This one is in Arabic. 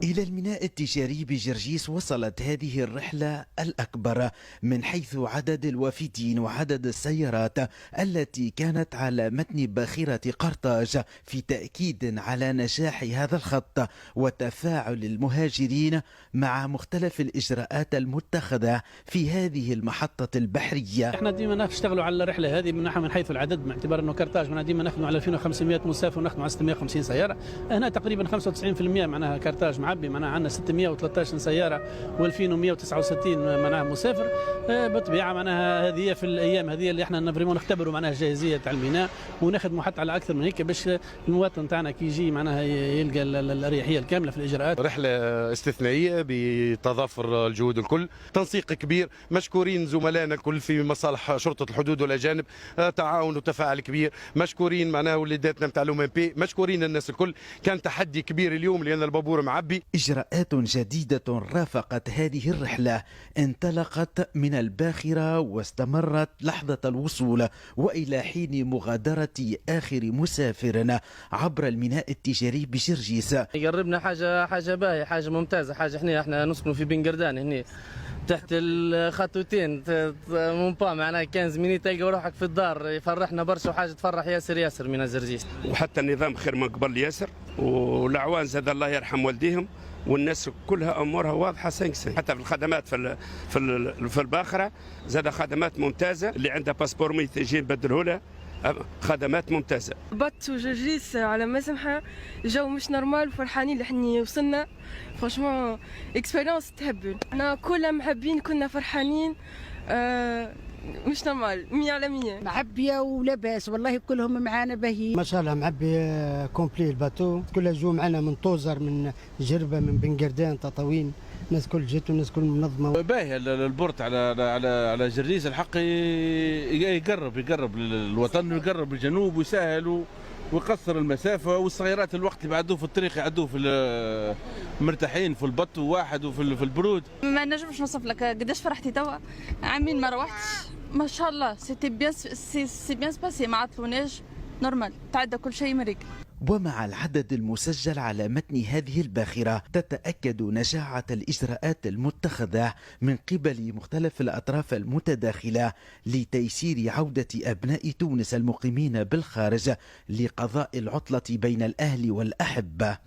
إلى الميناء التجاري بجرجيس وصلت هذه الرحلة الأكبر من حيث عدد الوافدين وعدد السيارات التي كانت على متن باخرة قرطاج، في تأكيد على نجاح هذا الخط وتفاعل المهاجرين مع مختلف الإجراءات المتخذة في هذه المحطة البحرية. احنا ديما نشتغلوا على الرحلة هذه من حيث العدد، باعتبار انه قرطاج معناها ديما نخدموا على 2500 مسافر ونخدموا على 650 سيارة. هنا تقريبا 95% معناها قرطاج معبي، معناها عندنا 613 سيارة و2169 معناها مسافر. بالطبيعة معناها هذه في الأيام هذه اللي احنا فريمون نختبروا معناها الجاهزية تاع الميناء ونخدموا حتى على أكثر من هيك باش المواطن تاعنا كي يجي معناها يلقى الأريحية الكاملة في الإجراءات. رحلة استثنائية بتضافر الجهود الكل، تنسيق كبير، مشكورين زملائنا الكل في مصالح شرطة الحدود والأجانب، تعاون وتفاعل كبير، مشكورين معناها وليداتنا نتاع الأومبي، مشكورين الناس الكل. كان تحدي كبير اليوم لأن البابور معبي. إجراءات جديدة رافقت هذه الرحلة، انطلقت من الباخرة واستمرت لحظة الوصول وإلى حين مغادرة آخر مسافر عبر الميناء التجاري بجرجيس. قربنا حاجة باهية، حاجة ممتازة، حاجة احنا نسكنوا في بن قردان هنا تحت الخطوتين مونبا، معناها 15 مينيت تلقى روحك في الدار. يفرحنا برشا وحاجه تفرح ياسر من زرجيس. وحتى النظام خير من قبل ياسر، والاعوان زاد الله يرحم والديهم، والناس كلها امورها واضحه 5 حتى في الخدمات في الباخره زاد خدمات ممتازه. اللي عنده باسبور ميت يجي نبدله له، خدمات ممتازه. بط وجرجيس على مسمحه، الجو مش نورمال وفرحانين اللي احنا وصلنا. فرانشمون اكسبيريونس تهبل، احنا كلنا محبين، كنا فرحانين. مش نورمال 100 على 100. معبيه ولاباس والله، كلهم معانا باهيين ما شاء الله. معبي كومبلي الباتو، كلها جو معنا من طوزر، من جربه، من بن قردان، تطاوين، الناس كل جت والناس كل منظمه. باهي البورت على جرجيس الحق يقرب للوطن ويقرب للجنوب ويسهل ويقصر المسافه، والصغيرات الوقت اللي بعدوه في الطريق يعدوه في مرتاحين في البط وواحد وفي البرود. ما نجمش نوصف لك قداش فرحتي توا، عامين ما روحتش ما شاء الله. سي بيان سباسي، ما عطلوناش، نورمال، تعدى كل شيء مريق. ومع العدد المسجل على متن هذه الباخرة تتأكد نجاعة الإجراءات المتخذة من قبل مختلف الأطراف المتداخلة لتيسير عودة أبناء تونس المقيمين بالخارج لقضاء العطلة بين الأهل والأحبة.